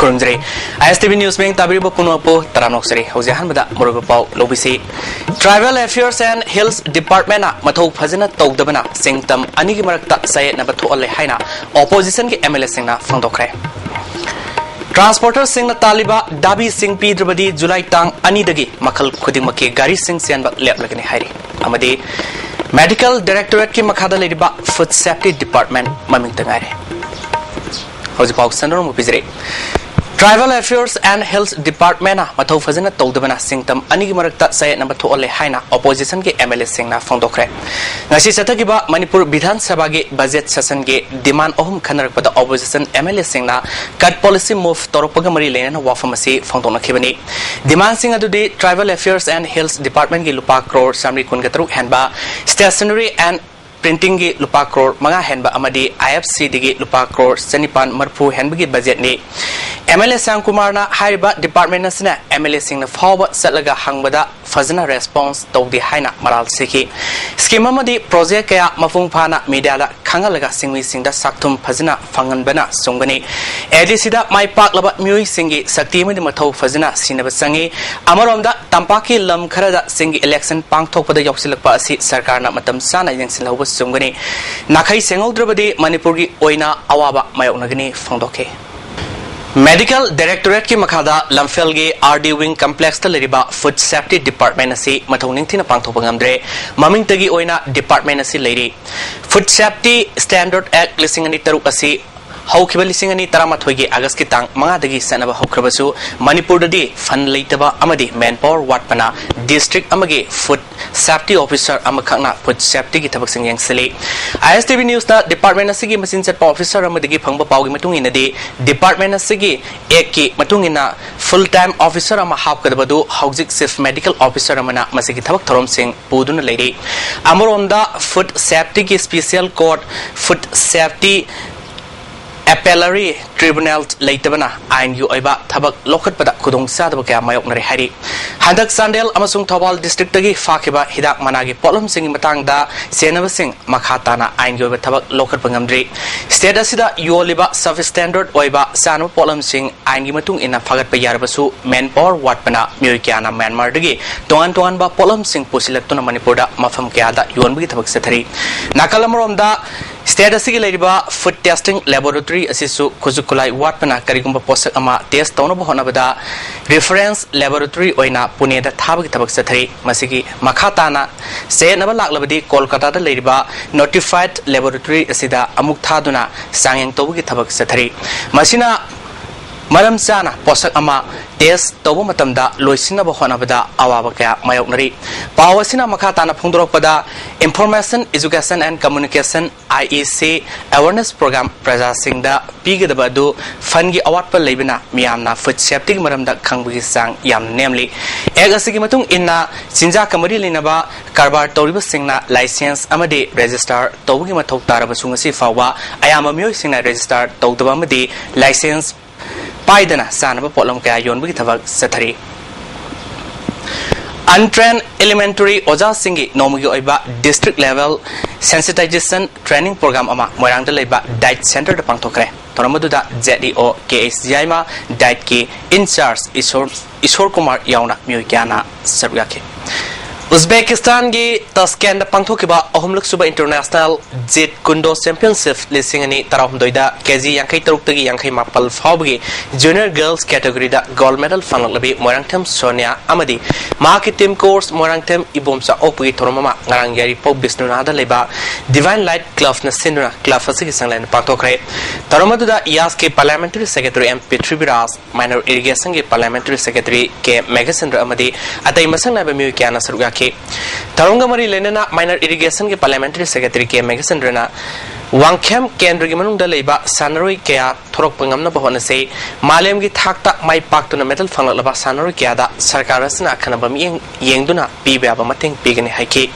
Kurumjari. ISTV News Bank Tabribo Punopo Taranoxari, Hosehan Bada Murupau, Lobisi. Tribal Affairs and Hills Department Mato Pazina Togdabana, Singtam, Anigimarta Sayet Nabatu Olehaina, Opposition MLA Singna Fondokre. Transporter Singh Taliba Dabi Singh P. Drabadi July Tang Anidagi Makal Kudimaki Gari Singh Sian Leplagani Hari. Amadi Medical Directorate Ki Makada Ladiba Food Safety Department Mamintangare. How's the Pau Sandro Mupizre? Tribal Affairs and Health Department Mato Fazana Togdabana Singtam Anigimarta Sayet number 2 Ole Haina Opposition Ki MLA Singna Fondokre. Nasi Satagiba Manipur Bidhan Sabagi Budget Session Ge Demand Ohum Kanar Pada Opposition MLA Singna Cut Policy Move Toropagamari Lane Wafamasi Fondona Kibani. Demand Singa today Tribal Affairs and Health Department Gi Lupa Crore Samri Kungatru Hanba Stationery and Printing Gi Lupa Crore Manga Hanba Amadi IFC Digi Lupa Crore Senipan Marpu Hanbagi Budget Ni MLA Sankumarna Hariba Department Nasina MLA Singna Forward Setlaga Hangbada Fazana Response Togdi Haina Maral Siki Schema Madi Project Kaya Mafung Pana Mediala Kangalaga Singwi Singda Saktum Fazana Fangan Bana Sungani Edisida My Park Labat Mui Singi Saktima de Mato Fazana Sinabasangi Amaronda Tampaki Lam Karada Singi election Pang Topa the Yoxilapa Si Sarkarna Matam Sana Yansil Sungani Nakai Sengol Drabadi Manipuri Oina Awaba Mayonagani Fondoke. Medical Directorate Ki Makada Lamfelge RD Wing Complex Taliriba Food Safety Department Asi Matoning Tina Pangtopangamdre Maming Tagi Oina Department Asi Lady Food Safety Standard Act Lissingani Tarukasi Hawkiba Lissingani Taramathogi Agas Kitang Mangadagi Sanaba Hokrabasu Manipur Dadi Fun Laitaba Amadi Manpower Watpana District Amagi Food Safety Officer Amakana Food Safety Gitabak Yang Sili ISTV News na Department Asigi Masin Set Officer Amadigi Pangba Pawgi Matungina de Department Asigi Eki Matungina Full Time Officer Ama Hapkadabadu Hauzik Sif Medical Officer Amana Masigi Tabak Thorom Singh Puduna Lady Amoronda Food Safety Ki Special Court Food Safety Appellary Tribunal Laitabana Ain Yu Oiba Tabak Lokat Pada Kudung Sadabaka Mayok Nari Hari Handak Sandel Amasung Tawal District Tagi Fakiba Hidak Managi Polum Sing Matang da Senava Sing Makhatana Ain Yu Tabak Lokat Pangamdri State Asida Yuoliba Substandard Oiba Sanu Polum Sing Ain Gimatung in a Fagat Payarabasu Manpower Watpana Murikiana Myanmar Digi Tuan Ba Polum Sing Pusilatuna Manipoda Mafam Kiada Yuanbi Tabak Setari Nakalamoronda State Asigi Ladiba Food Testing Laboratory Asisu Kuzukulai Watpana Karigumba Posak Ama Test Tonobo Honabada Reference Laboratory Oina Pune da Tabak Tabak Satari Masigi Makhatana Say Naba Laklabadi Kolkata Ladiba Notified Laboratory Asida Amuktaduna Sanging Tobuki Tabak Satari Masina Madam Sana Posak Ama Test Tobu Matamda Loisina Bohonabada Awabaka Mayoknari Pawasina Makatana Pundropada Information Education and Communication IEC Awareness Program Praja Singda Pigadabadu Fungi Awatpa Lebina Miamna Food Safety Maramda Kangbugi Sang Yam namely Egasigimatung Inna Sinja Kamari Linaba Karbar Toriba Singna License Amade Register Tobugi Matok Tarabasungasi Fawa Ayama Musina Register Togdabamadi License Paidana Sanaba Polam Kayon Bugitavak Satari Untrained Elementary Oja Singi Nomugi Oiba District Level Sensitization Training Program Ama Moirang Leba Diet Center de Pangtokre Tonomaduda ZDO KS Jaima Diet Ki In Charge Ishor Kumar Yauna Muyana Sarugaki Uzbekistan gi Tashkent da pangthokiba ahumluk suba international jet kundo championship lisingani tarahumdoida kg yankai taruk tagi yankai mapal fawgi junior girls category da gold medal fanglaklabi moirangthem sonia amadi maki team course moirangthem ibomsa opgi thoromama ngarang yari pop bisnuna da leba divine light club na sinuna club asigi sanglain pangthokre taromaduda yaski parliamentary secretary MP Tribiras minor irrigation gi parliamentary secretary ke megasendra amadi atai masang na bemi kyana saruga Tarongamari Lenana minor irrigation ke parliamentary secretary ke Megasandrena Wangkem Kendra Gimanung Daleba Sanari Kea Torok Pangamna Bahonase Malem gi Takta Mai Pak to the metal funnel about Sanari Kiada Sarkarasana Kanabam Yengduna Piba Mating Pigani Haki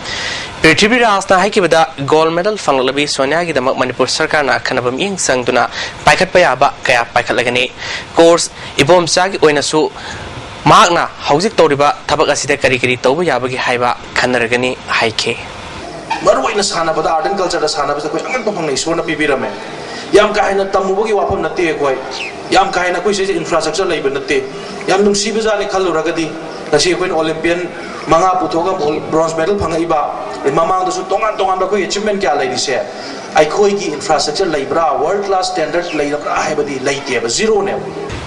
Petribira Asna Hakibada gold medal funnel be Sonyagi the Manipur Sarkana Kanabam Ying Sangduna Pakat Payaba Kaya Pakalagani Course Ibom Sagi Oinasu Magna Hauzik Toriba Tabakasida Karikiri Tobu Yabagi Haiba Kanaragani Haike Marway Sana, but art and culture, the Sana was a question of Sona Pibirame. Young guy in a Tamugi Wapam Nati, yam kai na koi se infrastructure lai banate yam nung si baza ne khalu ragadi ngasi koi olympian manga puthoga bronze medal phangai ba mamang da su tongan ba koi achievement kya lai se ai khoi gi infrastructure lai bra world class standard lai bra hai badi lai te ba zero ne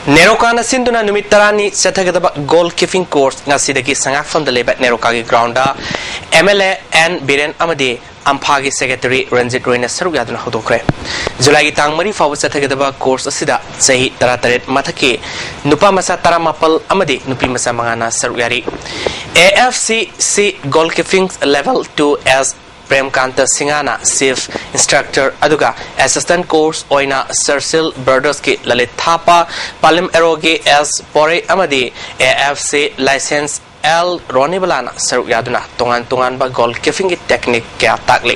Nerokana sinduna numit tarani sathagadaba goal kicking course ngasidagi sangak from the leba nerokagi grounda MLA and Biren Amade Amphagi Secretary Ranjit Royna Saruk Yaduna Hodokre July gi tang mari fawu sathagadaba course asida sahi tarataret mathake nupa masa taramapal amade nupi masa mangana saruk yari AFCC goal kicking level 2 as Premkanta Singhana Chief Instructor Aduga Assistant Course Oina Sersil Brothers ki Lalit Thapa Palim Eroge as Pore Amadi AFC License L Ronibalana Saruk Yaduna Tongan ba goal kicking technique kya takli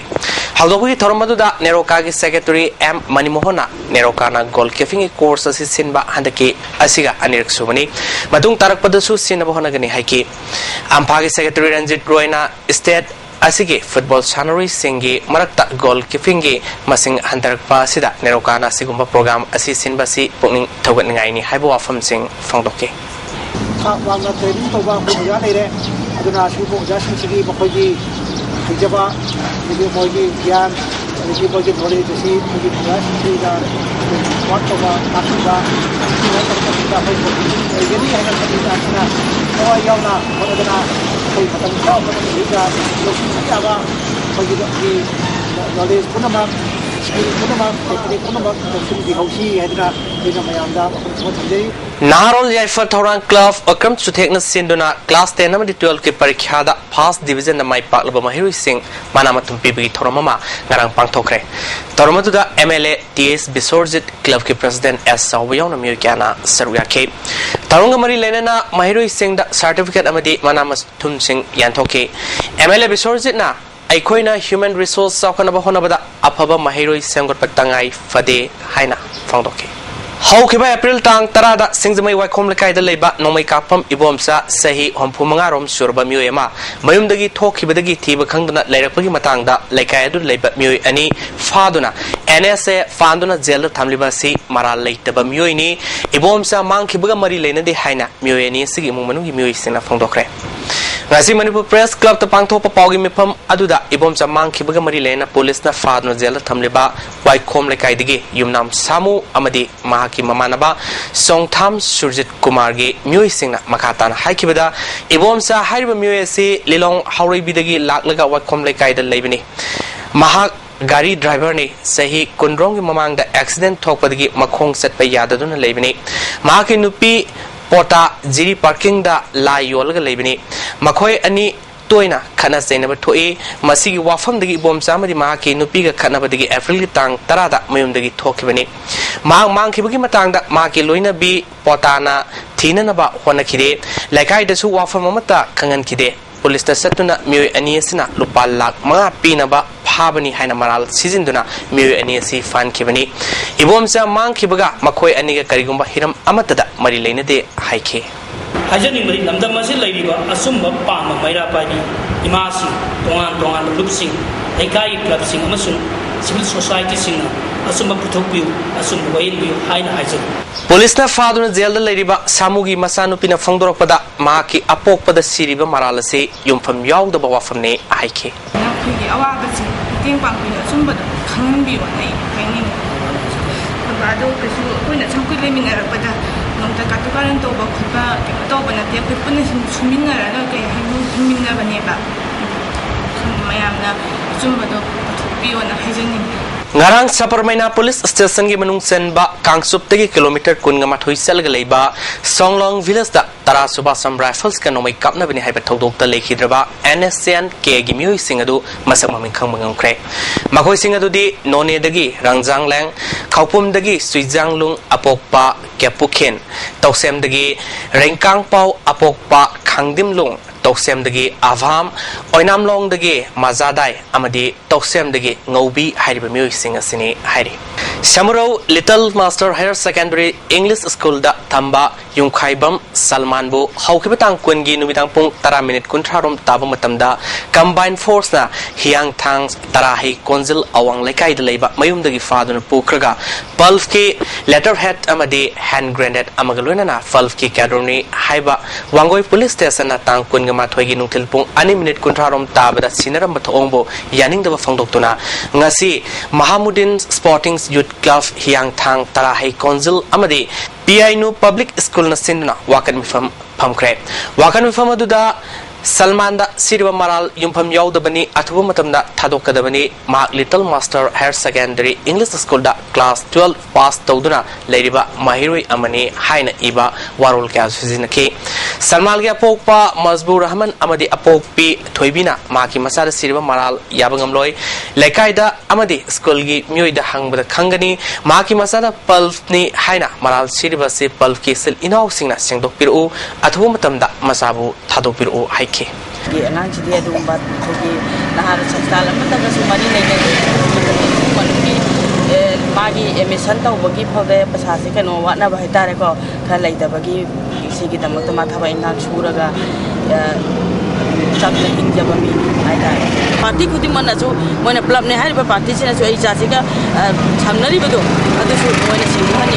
Haldogi Thormaduda Nerokagi Secretary M Manimohona Nerokana goal kicking course sinba handaki asiga anirik subani Madung Tarak Padasu Sinabahona gani haiki Amphagi Secretary Ranjit Royna State Asige football sanari singi marakta goal kicking masing hantarakpa sida nerokana sigumba program asisin basi pungning thogat ngai ni haibo afam sing fangdoke wangna training to ba ko ya leire aduna su ko ja sing sigi mokoji hijaba ni moji yan ni moji bole jesi moji ya sing da wat to ba asuba ni wa ta ta ba ko ni ya na ta ta na o ya na ko aduna koi patam ka ko ni da lo si ya ba ko ji knowledge punama punama technique punama to di hausi hadina ni mayam da ko thamjei Narol Yaifa Thoran Club Akram Suthekna Sinduna Class 10 Namadi 12 ke parikha da First Division na mai paklaba Mahiru Singh manamatum pibigi Thoramama ngarang pangthokre Thoramatu da MLA TS Bisorjit Club ke President S Sawayaw na Miyokana Saruya ke Tarunga Mari Lenana Mahiru Singh da certificate amadi manamas Thun Singh Yanthoke MLA Bisorjit na Aikoina Human Resource Saukana Bahonabada Apaba Mahiru Singh Patangai Fade Haina Fangdoke Haukiba April tang tarada singzamai waikhom lekai da leiba nomai kapam ibomsa sahi hompu mangarom surba miyema mayumdagi thokibadagi thiba khangduna leirakpagi matangda lekai adu leiba miy ani faduna NSA fanduna jail thamliba si maral leitaba miyoini ibomsa mangkibaga mari leinade haina miyoini sigi mungmanungi miyoy sina fongdokre Ngasi Manipur Press Club ta pangthopa pawgi mifam aduda ibomsa mangkibaga mari leina police na faduna jail thamliba waikhom lekai digi yumnam samu amadi mahaki mamanaba Songtham Surjit Kumar gi miyoi singna makhatana haikibada ibomsa hariba miyoi si lilong haurei bidagi laklaga wakhom lekai da leibani mahak gari driver ni sahi kundrong gi mamang da accident thokpadagi makhong satpa yadaduna leibani mahaki nupi pota jiri parking da la yolga leibani makhoi ani toina khana sainaba thoi masigi wafam dagi bomsa mari ma ke nupi ga khana badagi April gi tang tarada mayum dagi thokibani mang khibagi matang da ma ke loina bi potana thina na ba hona khide laikai da su wafam amata khangan khide police ta satuna mioi ani sina lupa lak manga pina ba phabani haina maral sizinduna mioi ani si fan khibani ibomsa mang khibaga makhoi ani ga karigumba hiram amata da mari leina de haike Hajani mari namdam asil laiba asumba pama maira pani imasi tongan group sing ekai club sing amasung civil society sing asumba puthokpiu asumba wain biu haina hajan Police na faduna jail da leriba samugi masanu pina fangdorokpada maki apokpada siriba maralase yumfam yawda ba wafam ne haike nakhi awaba sing ting pangpina asumba khangbi wa nei hainin bado kesu koina chamkui leminarapada nomta katukaran to ba khutba to bana te pipun suminara na kai hamu suminna baneba mayamna asumba do thupi wana hajani Ngarang Saparmaina Police Station gi manung senba kangsup tegi kilometer kun ngama thoi selga leiba Songlong village da tara suba sam rifles ka nomai kapna bani haiba thodok ta lekhidraba NSCN ke gi mioi singadu masak maming khang mangangkre makhoi singadu di none dagi rangjang lang khaupum dagi suijang lung apokpa kepukhen toksem dagi rengkang pau apokpa khangdim lung toksem dagi avam oinam long dagi mazadai amadi toksem dagi ngobi haiba mioi singa sini hairi Samuro Little Master Higher Secondary English School da Tamba yung Khaibam Salman bu Haukibetang Kungi Numitang Pung Tara Minute Kuntrarum Taba Matamda Combined Force na Hiang Tang Tarahi Konzil Awang Lekai de Leba Mayum de Gifadun Pukraga Palfki Letterhead Amadi Hand Grenade Amagaluna na Falfki Kadroni Haiba Wangoi Police Station na Tang Kungama Twagi Nutil Pung Ani Minute Kuntrarum Taba da Sinaram Batongbo Yaning de Fangdoktuna Ngasi Mahamudin Sporting Youth Club Hiang Tang Tarahi Konzil Amadi PINU Public School na Sinduna Wakan Mifam Pamkre Wakan Mifam Aduda Salman da Siriwa Maral Yumpam Yaudabani Atubu Matamda Tadokadabani Mark Little Master Higher Secondary English School da Class 12 Pass Toduna Ladiba Mahirui Amani Haina Iba Warul Kazuzinaki Salman Gia Pokpa Mazbur Rahman Amadi Apokpi Toibina Maki Masada Siriwa Maral Yabangamloy Lekaida Amadi School Gi Muida Hangbada Kangani Maki Masada Pulfni Haina Maral Siriwa Si Pulf Kisil Inau Singna Singdok Piru Atubu Matamda Masabu Tadok Piru Haiki Anang dia dumbat pergi nahar sasal mata kasumari lagi manusia magi emission tahu bagi pada pasasi kan warna bahita reko kalau itu bagi isi kita mata apa inang suraga sabtu hingga bami ada parti kuti mana tu mana pelab ni hari parti sini tu ijazah ka samnari betul atau tu mana sini mana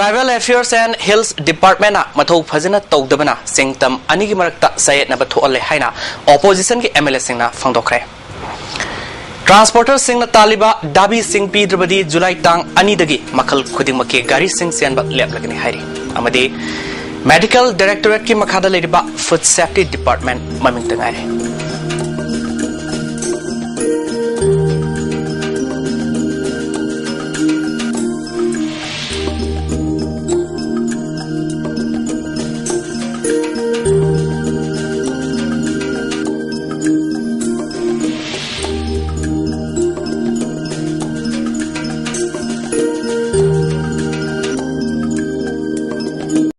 Tribal Affairs and Hills Department na Mathau Phajana Togdabana Singtam Anigi Marakta Sayet na Bathu Alle Haina Opposition ki MLA Singna Fangdokre Transporter Singna Taliba Dabi Singh Pidrabadi July Tang Anidagi Makal Khudimake Gari Singh Sianba Leplagani Hairi Amadi Medical Directorate ki Makhada Lediba Food Safety Department Mamingtangai